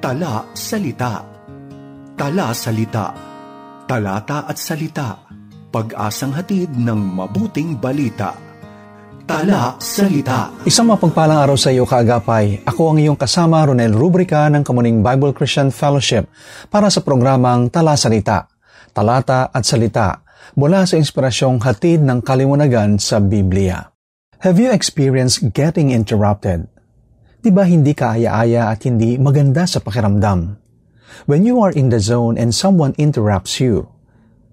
Tala, salita. Tala, salita. Talata at salita. Pag-asang hatid ng mabuting balita. Tala, salita. Isang mapagpalang araw sa iyo, kaagapay. Ako ang iyong kasama, Ronel Rubrica ng Kamuning Bible Christian Fellowship para sa programang Tala, Salita. Talata at salita mula sa inspirasyong hatid ng kaliwanagan sa Biblia. Have you experienced getting interrupted? Diba hindi kaaya-aya at hindi maganda sa pakiramdam? When you are in the zone and someone interrupts you,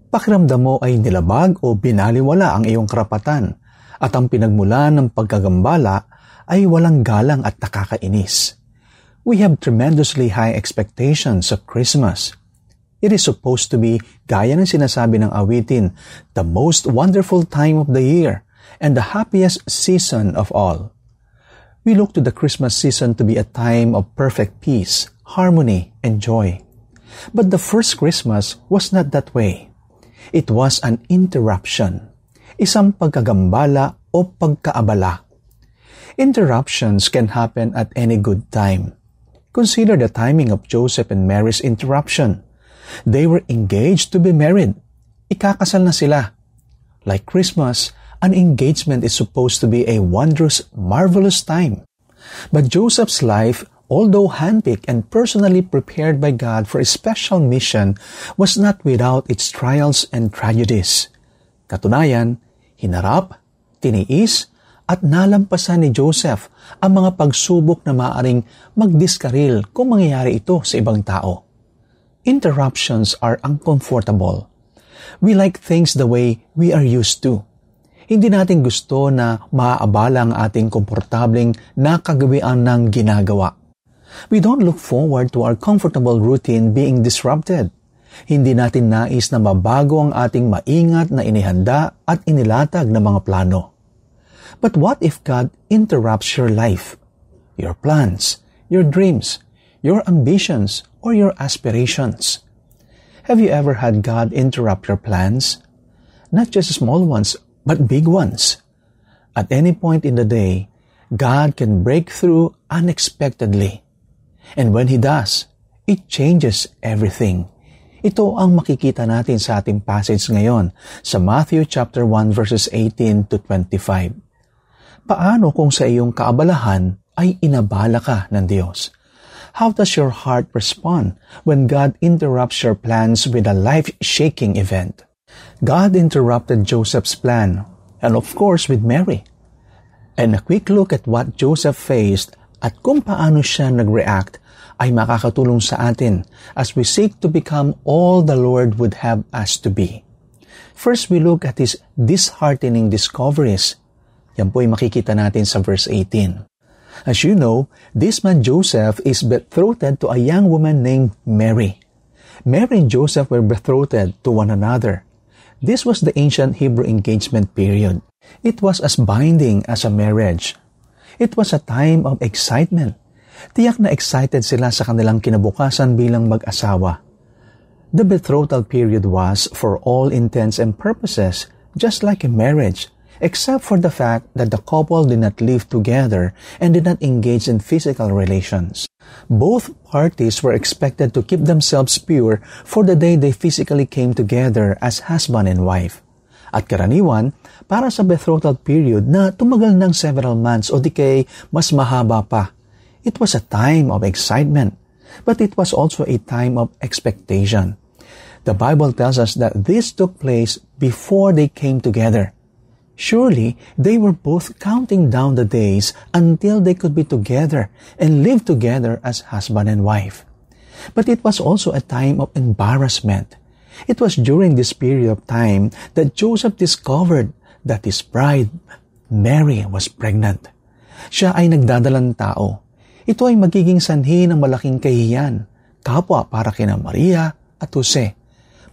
pakiramdam mo ay nilabag o binaliwala ang iyong karapatan at ang pinagmulan ng pagkagambala ay walang galang at nakakainis. We have tremendously high expectations of Christmas. It is supposed to be, gaya ng sinasabi ng awitin, the most wonderful time of the year and the happiest season of all. We look to the Christmas season to be a time of perfect peace, harmony, and joy. But the first Christmas was not that way. It was an interruption, isang pagkagambala o pagkaabala. Interruptions can happen at any good time. Consider the timing of Joseph and Mary's interruption. They were engaged to be married. Ikakasal na sila. Like Christmas, an engagement is supposed to be a wondrous, marvelous time. But Joseph's life, although handpicked and personally prepared by God for a special mission, was not without its trials and tragedies. Katunayan, hinarap, tiniis, at nalampasan ni Joseph ang mga pagsubok na maaaring magdiskaril kung mangyayari ito sa ibang tao. Interruptions are uncomfortable. We like things the way we are used to. Hindi natin gusto na maaabala ang ating komportableng nakagawian ng ginagawa. We don't look forward to our comfortable routine being disrupted. Hindi natin nais na mabago ang ating maingat na inihanda at inilatag na mga plano. But what if God interrupts your life, your plans, your dreams, your ambitions, or your aspirations? Have you ever had God interrupt your plans? Not just small ones, but big ones. At any point in the day, God can break through unexpectedly. And when He does, it changes everything. Ito ang makikita natin sa ating passage ngayon sa Matthew chapter 1 verses 18 to 25. Paano kung sa iyong kaabalahan ay inabala ka ng Diyos? How does your heart respond when God interrupts your plans with a life-shaking event? God interrupted Joseph's plan, and of course with Mary. And a quick look at what Joseph faced at kung paano siya nag-react ay makakatulong sa atin as we seek to become all the Lord would have us to be. First, we look at his disheartening discoveries. Yan po ay makikita natin sa verse 18. As you know, this man Joseph is betrothed to a young woman named Mary. Mary and Joseph were betrothed to one another. This was the ancient Hebrew engagement period. It was as binding as a marriage. It was a time of excitement. Tiyak na excited sila sa kanilang kinabukasan bilang mag-asawa. The betrothal period was, for all intents and purposes, just like a marriage, except for the fact that the couple did not live together and did not engage in physical relations. Both parties were expected to keep themselves pure for the day they physically came together as husband and wife. At karaniwan, para sa betrothal period na tumagal ng several months o di kay mas mahaba pa, it was a time of excitement, but it was also a time of expectation. The Bible tells us that this took place before they came together. Surely, they were both counting down the days until they could be together and live together as husband and wife. But it was also a time of embarrassment. It was during this period of time that Joseph discovered that his bride, Mary, was pregnant. Siya ay nagdadalang tao. Ito ay magiging sanhi ng malaking kahihiyan, kapwa para kina Maria at Jose,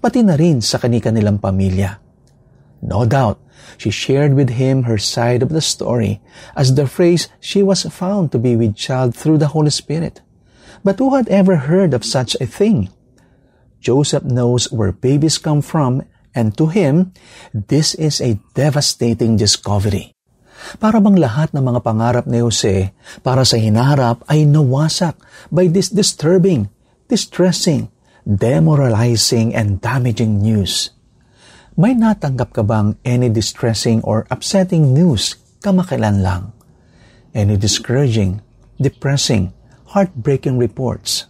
pati na rin sa kani-kanilang pamilya. No doubt, she shared with him her side of the story, as the phrase, she was found to be with child through the Holy Spirit. But who had ever heard of such a thing? Joseph knows where babies come from, and to him, this is a devastating discovery. Para bang lahat ng mga pangarap ni Jose para sa hinaharap ay nawasak by this disturbing, distressing, demoralizing, and damaging news. May natanggap ka bang any distressing or upsetting news kamakailan lang? Any discouraging, depressing, heartbreaking reports?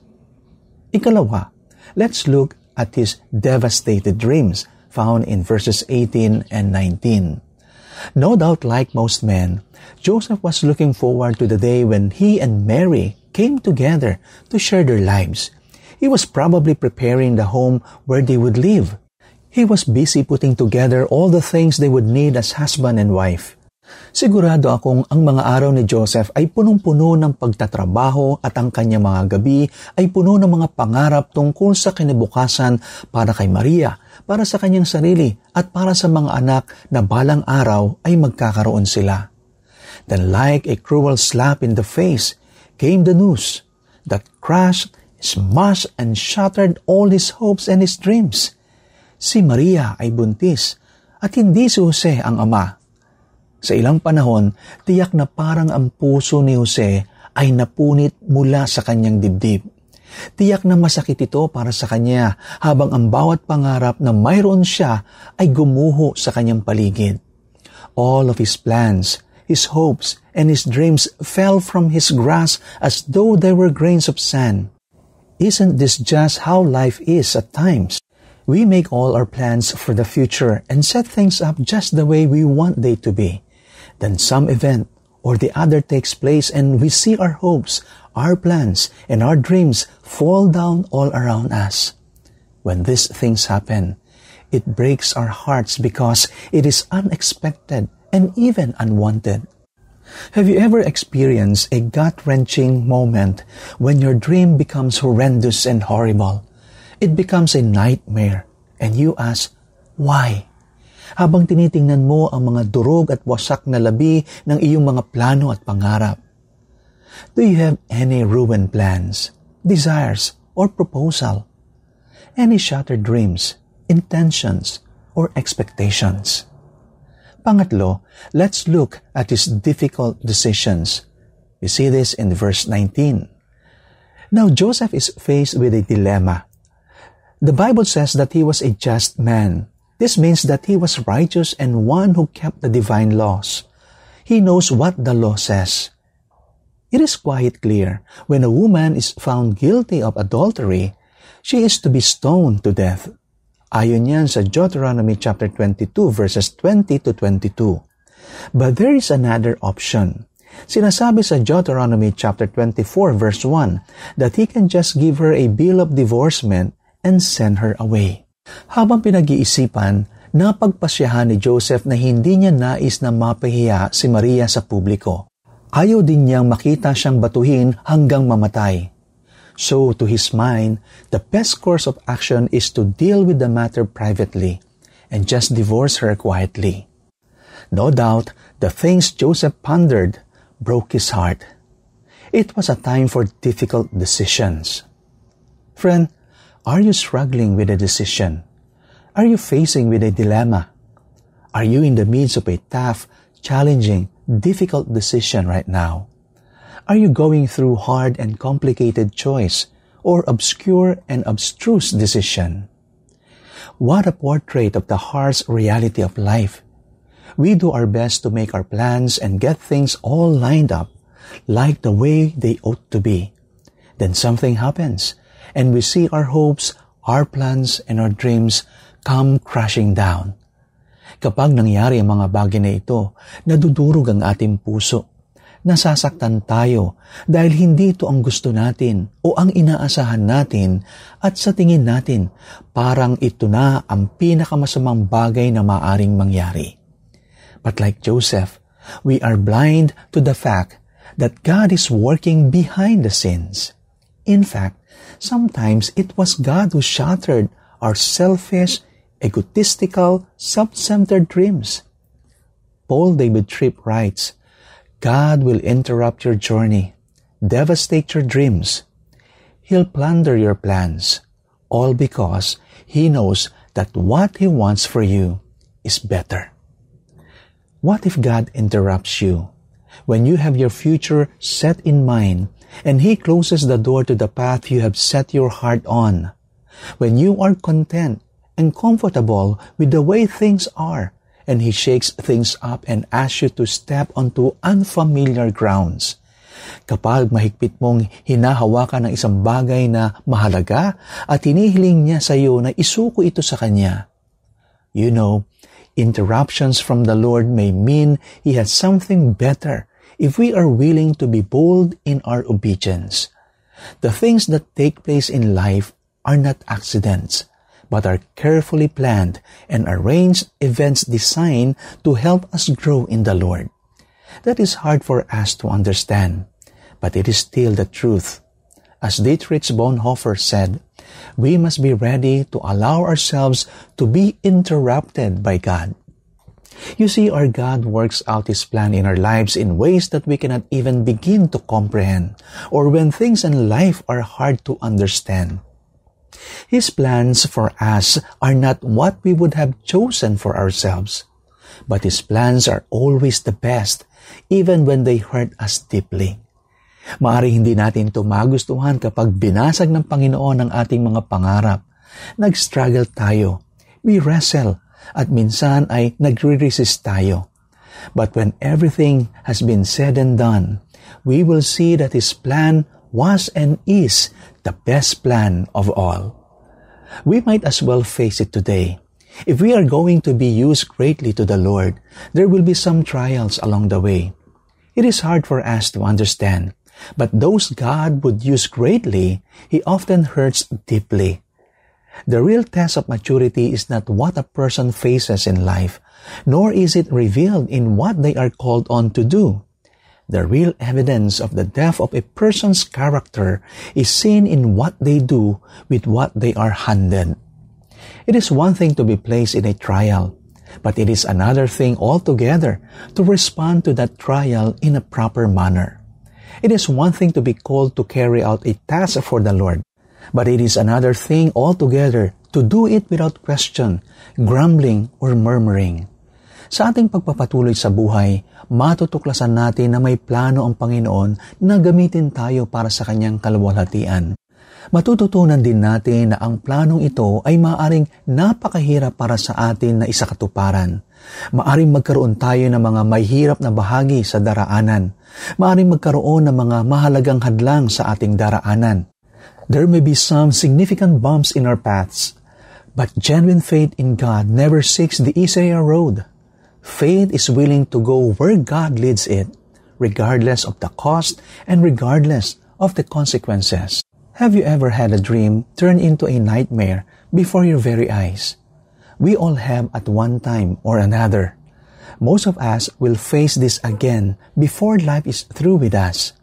Ikalawa, let's look at his devastated dreams found in verses 18 and 19. No doubt, like most men, Joseph was looking forward to the day when he and Mary came together to share their lives. He was probably preparing the home where they would live. He was busy putting together all the things they would need as husband and wife. Sigurado akong ang mga araw ni Joseph ay punong-puno ng pagtatrabaho at ang kanyang mga gabi ay puno ng mga pangarap tungkol sa kinabukasan para kay Maria, para sa kanyang sarili at para sa mga anak na balang araw ay magkakaroon sila. Then like a cruel slap in the face came the news that crushed, smashed, and shattered all his hopes and his dreams. Si Maria ay buntis at hindi si Jose ang ama. Sa ilang panahon, tiyak na parang ang puso ni Jose ay napunit mula sa kanyang dibdib. Tiyak na masakit ito para sa kanya habang ang bawat pangarap na mayroon siya ay gumuho sa kanyang paligid. All of his plans, his hopes, and his dreams fell from his grasp as though they were grains of sand. Isn't this just how life is at times? We make all our plans for the future and set things up just the way we want they to be. Then some event or the other takes place and we see our hopes, our plans, and our dreams fall down all around us. When these things happen, it breaks our hearts because it is unexpected and even unwanted. Have you ever experienced a gut-wrenching moment when your dream becomes horrendous and horrible? It becomes a nightmare and you ask, why? Habang tinitingnan mo ang mga durog at wasak na labi ng iyong mga plano at pangarap. Do you have any ruined plans, desires, or proposal? Any shattered dreams, intentions, or expectations? Pangatlo, let's look at his difficult decisions. You see this in verse 19. Now Joseph is faced with a dilemma. The Bible says that he was a just man. This means that he was righteous and one who kept the divine laws. He knows what the law says. It is quite clear when a woman is found guilty of adultery, she is to be stoned to death. Ayon yan sa Deuteronomy chapter 22 verses 20 to 22. But there is another option. Sinasabi sa Deuteronomy chapter 24 verse 1 that he can just give her a bill of divorcement and send her away. Habang pinag-iisipan, napagpasyahan ni Joseph na hindi niya nais na mapahiya si Maria sa publiko. Ayaw din niyang makita siyang batuhin hanggang mamatay. So, to his mind, the best course of action is to deal with the matter privately and just divorce her quietly. No doubt, the things Joseph pondered broke his heart. It was a time for difficult decisions. Friend, are you struggling with a decision? Are you facing with a dilemma? Are you in the midst of a tough, challenging, difficult decision right now? Are you going through hard and complicated choice or obscure and abstruse decision? What a portrait of the harsh reality of life. We do our best to make our plans and get things all lined up like the way they ought to be. Then something happens and we see our hopes, our plans, and our dreams come crashing down. Kapag nangyari ang mga bagay na ito, nadudurog ang ating puso. Nasasaktan tayo dahil hindi ito ang gusto natin o ang inaasahan natin at sa tingin natin parang ito na ang pinakamasamang bagay na maaring mangyari. But like Joseph, we are blind to the fact that God is working behind the scenes. In fact, sometimes it was God who shattered our selfish, egotistical, self-centered dreams. Paul David Tripp writes, God will interrupt your journey, devastate your dreams. He'll plunder your plans, all because He knows that what He wants for you is better. What if God interrupts you? When you have your future set in mind, and He closes the door to the path you have set your heart on. When you are content and comfortable with the way things are, and He shakes things up and asks you to step onto unfamiliar grounds. Kapag mahigpit mong hinahawakan ng isang bagay na mahalaga at hinihiling niya sa iyo na isuko ito sa Kanya. You know, interruptions from the Lord may mean He has something better if we are willing to be bold in our obedience. The things that take place in life are not accidents, but are carefully planned and arranged events designed to help us grow in the Lord. That is hard for us to understand, but it is still the truth. As Dietrich Bonhoeffer said, we must be ready to allow ourselves to be interrupted by God. You see, our God works out His plan in our lives in ways that we cannot even begin to comprehend, or when things in life are hard to understand. His plans for us are not what we would have chosen for ourselves, but His plans are always the best, even when they hurt us deeply. Maaari hindi natin ito magustuhan kapag binasag ng Panginoon ang ating mga pangarap. Nag-struggle tayo, we wrestle, at minsan ay nagre-resist tayo. But when everything has been said and done, we will see that His plan was and is the best plan of all. We might as well face it today. If we are going to be used greatly to the Lord, there will be some trials along the way. It is hard for us to understand, but those God would use greatly, He often hurts deeply. The real test of maturity is not what a person faces in life, nor is it revealed in what they are called on to do. The real evidence of the depth of a person's character is seen in what they do with what they are handed. It is one thing to be placed in a trial, but it is another thing altogether to respond to that trial in a proper manner. It is one thing to be called to carry out a task for the Lord, but it is another thing altogether to do it without question, grumbling, or murmuring. Sa ating pagpapatuloy sa buhay, matutuklasan natin na may plano ang Panginoon na gamitin tayo para sa Kanyang kaluwalhatian. Matututunan din natin na ang planong ito ay maaaring napakahirap para sa atin na isakatuparan. Maaaring magkaroon tayo ng mga mahirap na bahagi sa daraanan. Maaaring magkaroon ng mga mahalagang hadlang sa ating daraanan. There may be some significant bumps in our paths, but genuine faith in God never seeks the easier road. Faith is willing to go where God leads it, regardless of the cost and regardless of the consequences. Have you ever had a dream turn into a nightmare before your very eyes? We all have at one time or another. Most of us will face this again before life is through with us.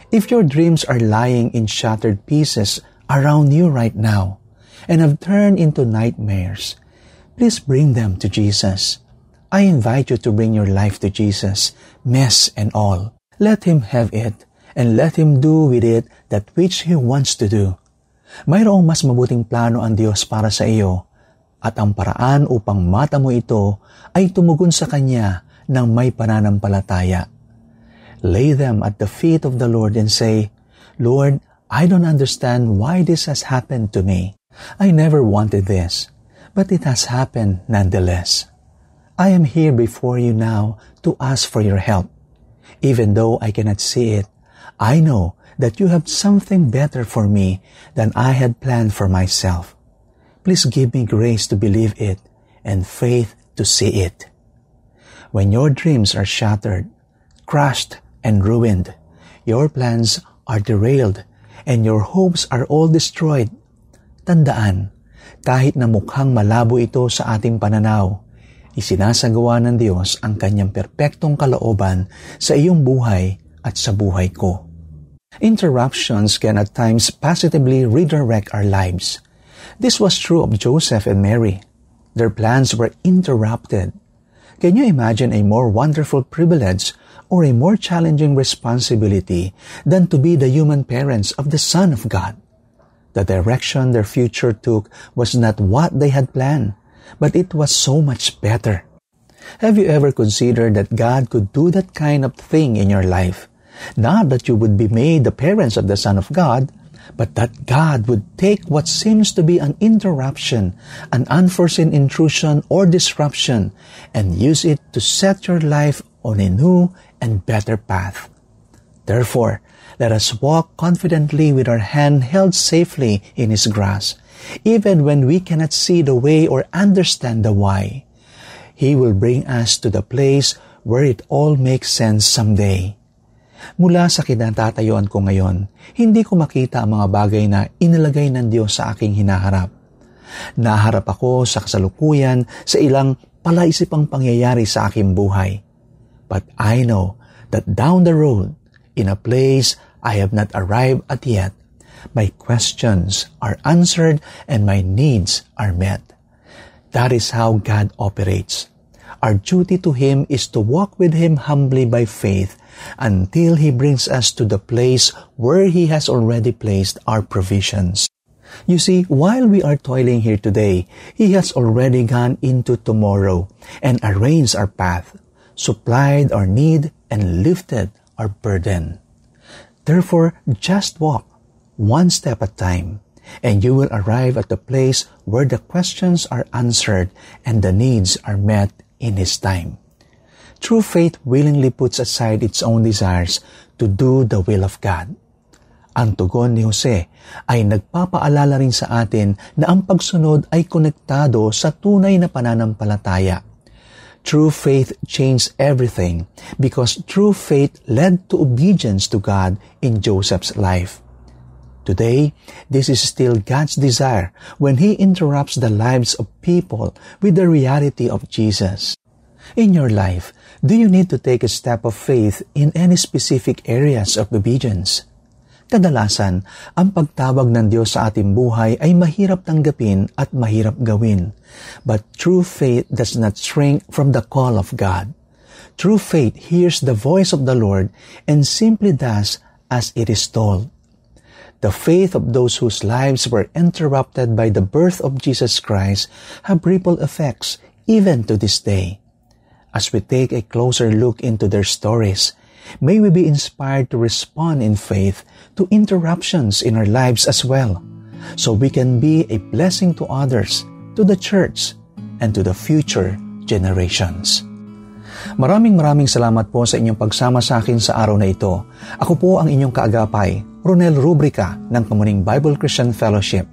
If your dreams are lying in shattered pieces around you right now and have turned into nightmares, please bring them to Jesus. I invite you to bring your life to Jesus, mess and all. Let Him have it, and let Him do with it that which He wants to do. Mayroong mas mabuting plano ang Diyos para sa iyo, at ang paraan upang mata mo ito ay tumugon sa Kanya ng may pananampalataya. Lay them at the feet of the Lord and say, Lord, I don't understand why this has happened to me. I never wanted this, but it has happened nonetheless. I am here before you now to ask for your help. Even though I cannot see it, I know that you have something better for me than I had planned for myself. Please give me grace to believe it and faith to see it. When your dreams are shattered, crushed, and ruined, your plans are derailed, and your hopes are all destroyed, tandaan, kahit na mukhang malabo ito sa ating pananaw, isinasagawa ng Diyos ang Kanyang perpektong kalooban sa iyong buhay at sa buhay ko. Interruptions can at times positively redirect our lives. This was true of Joseph and Mary. Their plans were interrupted. Can you imagine a more wonderful privilege or a more challenging responsibility than to be the human parents of the Son of God? The direction their future took was not what they had planned, but it was so much better. Have you ever considered that God could do that kind of thing in your life? Not that you would be made the parents of the Son of God, but that God would take what seems to be an interruption, an unforeseen intrusion or disruption, and use it to set your life on a new and better path. Therefore, let us walk confidently with our hand held safely in His grasp, even when we cannot see the way or understand the why. He will bring us to the place where it all makes sense someday. Mula sa kinatatayuan ko ngayon, hindi ko makita ang mga bagay na inilagay ng Diyos sa aking hinaharap. Naharap ako sa kasalukuyan sa ilang palaisipang pangyayari sa aking buhay. But I know that down the road, in a place I have not arrived at yet, my questions are answered and my needs are met. That is how God operates. Our duty to Him is to walk with Him humbly by faith until He brings us to the place where He has already placed our provisions. You see, while we are toiling here today, He has already gone into tomorrow and arranged our path, supplied our need, and lifted our burden. Therefore, just walk one step at a time, and you will arrive at the place where the questions are answered and the needs are met in His time. True faith willingly puts aside its own desires to do the will of God. Ang tugon ni Jose ay nagpapaalala rin sa atin na ang pagsunod ay konektado sa tunay na pananampalataya. True faith changed everything because true faith led to obedience to God in Joseph's life. Today, this is still God's desire when He interrupts the lives of people with the reality of Jesus. In your life, do you need to take a step of faith in any specific areas of obedience? Kadalasan, ang pagtawag ng Diyos sa ating buhay ay mahirap tanggapin at mahirap gawin. But true faith does not shrink from the call of God. True faith hears the voice of the Lord and simply does as it is told. The faith of those whose lives were interrupted by the birth of Jesus Christ have ripple effects even to this day. As we take a closer look into their stories, may we be inspired to respond in faith to interruptions in our lives as well, so we can be a blessing to others, to the church, and to the future generations. Maraming salamat po sa inyong pagsama sa akin sa araw na ito. Ako po ang inyong kaagapay, Ronel Rubrica ng Kamuning Bible Christian Fellowship.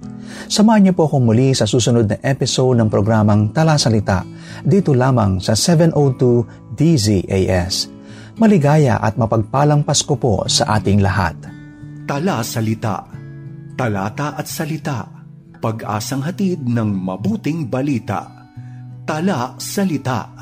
Samahan niyo po akong muli sa susunod na episode ng programang Tala Salita dito lamang sa 702 DZAS. Maligaya at mapagpalang Pasko po sa ating lahat. Tala Salita, talata at salita, pag-asang hatid ng mabuting balita. Tala Salita.